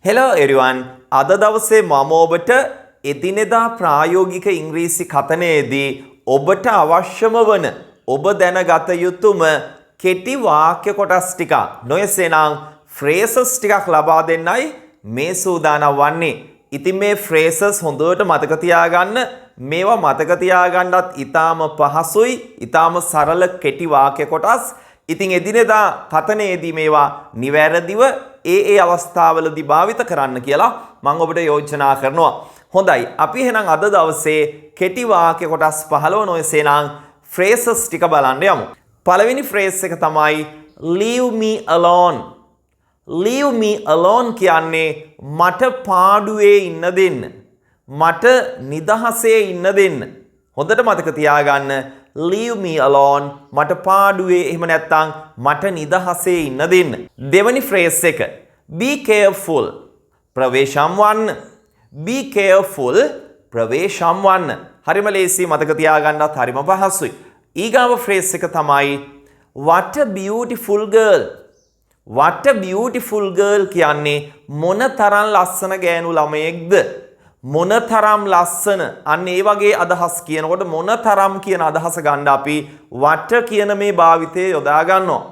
Hello everyone. අද දවසේ මම ඔබට එදිනෙදා ප්‍රායෝගික ඉංග්‍රීසි කතනයේදී ඔබට අවශ්‍යම වන ඔබ දැනගත යුතුම කෙටි වාක්‍ය කොටස් ටික නොයසේනම් phrases ටිකක් ලබා දෙන්නයි මේ සූදානම් වන්නේ. ඉතින් මේ phrases හොඳට මතක තියාගන්න. මේවා මතක තියාගන්නත් ඊටාම පහසුයි, ඊටාම සරල කෙටි වාක්‍ය කොටස්. ඉතින් එදිනෙදා කතනයේදී මේවා නිවැරදිව ඒ අවස්ථාවලදී භාවිත කරන්න කියලා මම ඔබට යෝජනා කරනවා. හොඳයි. අපි එහෙනම් අද දවසේ කෙටි වාක්‍ය කොටස් 15 නොයසේනම් phrases ටික බලන්න යමු. පළවෙනි phrase එක තමයි leave me alone. leave me alone කියන්නේ මට පාඩුවේ ඉන්න දෙන්න. මට නිදහසේ ඉන්න දෙන්න. හොඳට මතක තියාගන්න. leave me alone මට පාඩුවේ එහෙම නැත්නම් මට නිදහසේ ඉන්න දෙන්න. දෙවැනි phrase එක be careful ප්‍රවේශම් වන්න. be careful ප්‍රවේශම් වන්න. හරිම ලේසි, මතක තියාගන්නත් හරිම පහසුයි. ඊගාව phrase එක තමයි what a beautiful girl. what a beautiful girl කියන්නේ මොනතරම් ලස්සන ගෑනු ළමයෙක්ද. මොනතරම් ලස්සන, අන්න ඒ වගේ අදහස් කියනකොට මොනතරම් කියන අදහස ගන්න අපි වට කියන මේ භාවිතය යොදා ගන්නවා.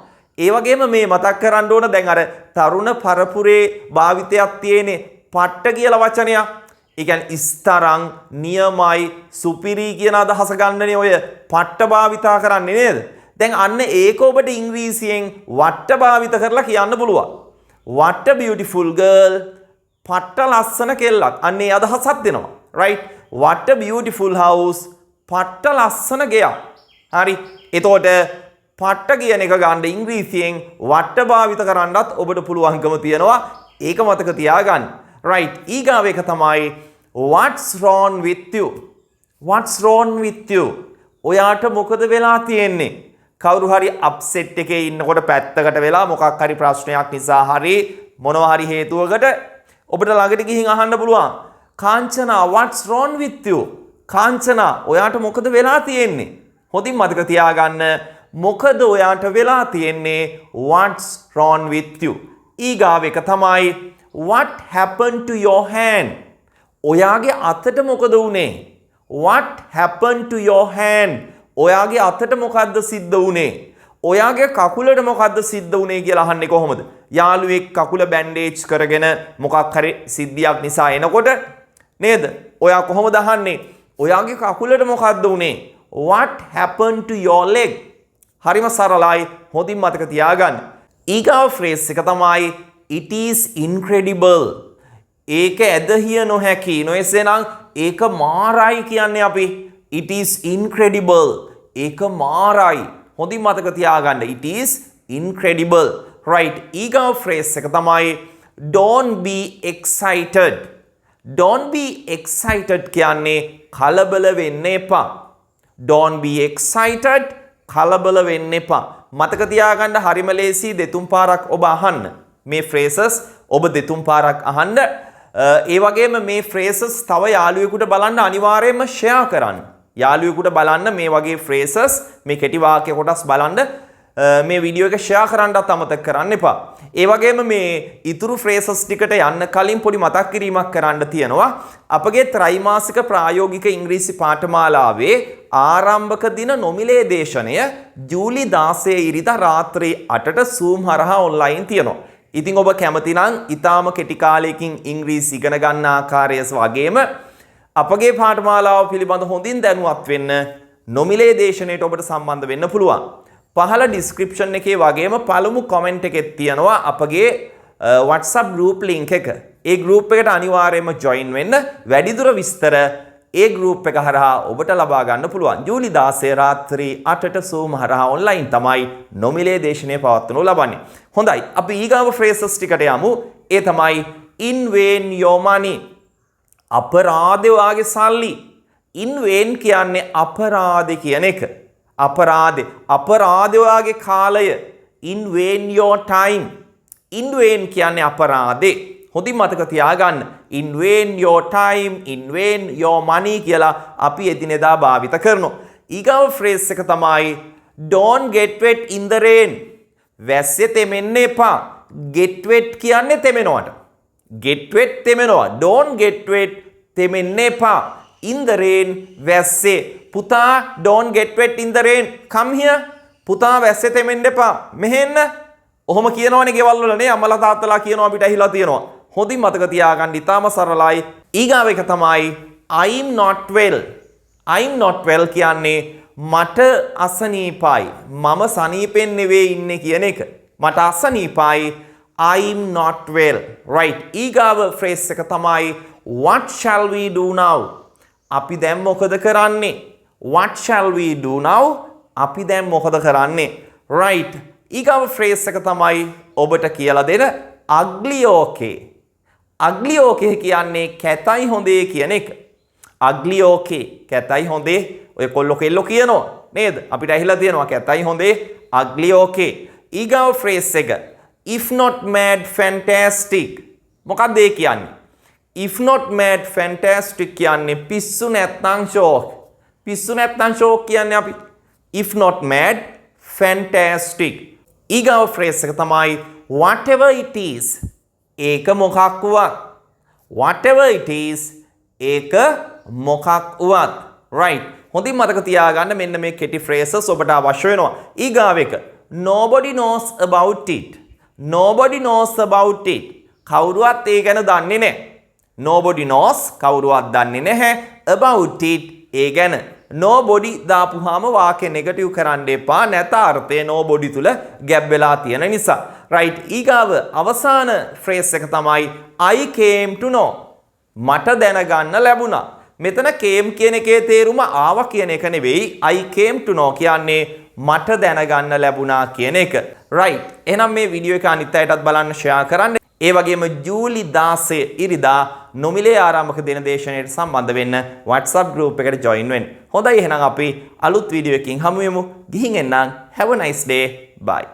ඒ වගේම මේ මතක් කරන්න ඕන දැන් අර තරුණ පරපුරේ භාවිතයක් තියෙන්නේ පට්ට කියලා වචනයක්. ඒ කියන්නේ ඉස්තරං, නියමයි, සුපිරි කියන අදහස ගන්නනේ ඔය පට්ට භාවිතා කරන්නේ නේද? දැන් අන්න ඒක ඔබට ඉංග්‍රීසියෙන් වට භාවිත කරලා කියන්න පුළුවන්. what a beautiful girl පට්ට ලස්සන කෙල්ලක්. අන්න ඒ අදහසක් දෙනවා. right? what a beautiful house පට්ට ලස්සන ගෙයක්. හරි. එතකොට පට්ට කියන එක ගන්න ඉංග්‍රීසියෙන් වට භාවිත කරන්නත් ඔබට පුළුවන්කම තියෙනවා. ඒක මතක තියාගන්න. right? ඊගාව එක තමයි what's wrong with you. what's wrong with you ඔයාට මොකද වෙලා තියෙන්නේ? කවුරු හරි අප්සෙට් එකේ ඉන්නකොට පැත්තකට වෙලා මොකක් හරි ප්‍රශ්නයක් නිසා හරි මොනවා හරි හේතුවකට ඔබට ළඟට ගිහින් අහන්න පුළුවන්. Kanchana what's wrong with you? Kanchana ඔයාට මොකද වෙලා තියෙන්නේ? හොඳින් මතක තියාගන්න. මොකද ඔයාට වෙලා තියෙන්නේ? what's wrong with you. ඊගාව එක තමයි what happened to your hand? ඔයාගේ අතට මොකද වුනේ? what happened to your hand? ඔයාගේ අතට මොකද්ද සිද්ධ වුනේ? ඔයාගේ කකුලට මොකද්ද සිද්ධ වුනේ කියලා අහන්නේ කොහොමද? යාළුවෙක් කකුල බැන්ඩේජ් කරගෙන මොකක් හරි සිද්ධියක් නිසා එනකොට නේද? ඔයා කොහොමද අහන්නේ? ඔයාගේ කකුලට මොකද්ද වුනේ? what happened to your leg? හරිම සරලයි. හොඳින් මතක තියාගන්න. ඊගාව phrase එක තමයි it is incredible. ඒක ඇදහිය නොහැකි. නොයසේනම් ඒක මාරයි කියන්නේ අපි. it is incredible. ඒක මාරයි. හොඳින් මතක තියාගන්න. it is incredible. right? ඊගාව phrase එක තමයි don't be excited. don't be excited කියන්නේ කලබල වෙන්න එපා. don't be excited කලබල වෙන්න එපා. මතක තියාගන්න හරිම ලේසි. දෙතුන් පාරක් ඔබ අහන්න. මේ phrases ඔබ දෙතුන් පාරක් අහන්න. ඒ වගේම මේ phrases තව යාළුවෙකුට බලන්න අනිවාර්යයෙන්ම share කරන්න. යාළුවෙකුට බලන්න මේ වගේ phrases, මේ කෙටි වාක්‍ය කොටස් බලන්න මේ වීඩියෝ එක share කරන්නත් අමතක කරන්න එපා. ඒ වගේම මේ ඉතුරු phrases ටිකට යන්න කලින් පොඩි මතක් කිරීමක් කරන්න තියෙනවා. අපගේ ත්‍රිමාසික ප්‍රායෝගික ඉංග්‍රීසි පාඨමාලාවේ ආරම්භක දින නොමිලේ දේශනය ජූලි 16 ඉරිදා රාත්‍රී 8ට Zoom හරහා online තියෙනවා. ඉතින් ඔබ කැමති නම් ඊටාම කෙටි කාලයකින් ඉංග්‍රීසි ඉගෙන ගන්න ආකාරය වගේම අපගේ පාඨමාලාව පිළිබඳ හොඳින් දැනුවත් වෙන්න නොමිලේ දේශනයට ඔබට සම්බන්ධ වෙන්න පුළුවන්. පහළ description එකේ වගේම පළමු comment එකේ තියෙනවා අපගේ WhatsApp group link එක. ඒ group එකට අනිවාර්යයෙන්ම join වෙන්න. වැඩිදුර විස්තර ඒ group එක හරහා ඔබට ලබා ගන්න පුළුවන්. ජූලි 16 රාත්‍රී 8ට Zoom හරහා online තමයි නොමිලේ දේශනය පවත්වනු ලබන්නේ. හොඳයි. අපි ඊගාව phrases ටිකට යමු. ඒ තමයි in vain your money. අපරාධේ වාගේ සල්ලි. in vain කියන්නේ අපරාධේ කියන එක. අපරාධේ වාගේ කාලය. in vain your time. in vain කියන්නේ අපරාධේ. හොඳින් මතක තියාගන්න. in vain your time, in vain your money කියලා අපි එදිනෙදා භාවිත කරනවා. ඊගාව phrase එක තමයි don't get wet in the rain. වැස්සේ තෙමෙන්න එපා. get wet කියන්නේ තෙමෙනවට. get wet තෙමෙනවා. don't get wet තෙමෙන්න එපා. in the rain වැස්සේ. පුතා don't get wet in the rain. come here. පුතා වැස්සේ තෙමෙන්න එපා. මෙහෙන්න. ඔහොම කියනවනේ ගෙවල් වල නේ අම්මලා තාත්තලා කියනවා අපිට ඇහිලා තියෙනවා. හොඳින් මතක තියාගන්න ඉතාම සරලයි. ඊගාව එක තමයි I'm not well. I'm not well කියන්නේ මට අසනීපයි. මම සනීපෙන් නෙවෙයි ඉන්නේ කියන එක. මට අසනීපයි. I'm not well. right. ඊගාව phrase එක තමයි what shall we do now? අපි දැන් මොකද කරන්නේ? what shall we do now? අපි දැන් මොකද කරන්නේ? right. ඊගාව phrase එක තමයි ඔබට කියලා දෙන ugly okay. ugly okay කියන්නේ කැතයි හොඳේ කියන එක. ugly okay කැතයි හොඳේ ඔය කොල්ලෝ කෙල්ලෝ කියනවා නේද? අපිට ඇහිලා තියෙනවා කැතයි හොඳේ ugly okay. ඊගාව phrase එක if not mad fantastic. මොකක්ද ඒ කියන්නේ? if not mad fantastic කියන්නේ පිස්සු නැත්නම් shock. පිස්සු නැත්නම් shock කියන්නේ අපි if not mad fantastic. ඊගාව phrase එක තමයි whatever it is. ඒක මොකක් වුවත්. whatever it is ඒක මොකක් වුවත්. right. හොඳින් මතක තියාගන්න මෙන්න මේ කෙටි phrases ඔබට අවශ්‍ය වෙනවා. ඊගාව එක nobody knows about it. nobody knows about it. කවුරුවත් ඒ ගැන දන්නේ නැහැ. nobody knows කවුරුවත් දන්නේ නැහැ about it ඒ ගැන. nobody දාපුවාම වාක්‍ය නෙගටිව් කරන්න එපා. නැත අර්ථය nobody තුල ගැප් වෙලා තියෙන නිසා. right. ඊගාව අවසාන phrase එක තමයි I came to know. මට දැනගන්න ලැබුණා. මෙතන came කියන එකේ තේරුම ආවා කියන එක නෙවෙයි. I came to know කියන්නේ මට දැනගන්න ලැබුණා කියන එක. right. එහෙනම් මේ වීඩියෝ එක අනිත් අයටත් බලන්න share කරන්න. ඒ වගේම ජූලි 16 ඉරිදා නොමිලේ ආරම්භක දින දේශනයට සම්බන්ධ වෙන්න WhatsApp group එකට join වෙන්න. හොඳයි එහෙනම් අපි අලුත් වීඩියෝ එකකින් හමු වෙමු. ගිහින් එන්නම්. Have a nice day. Bye.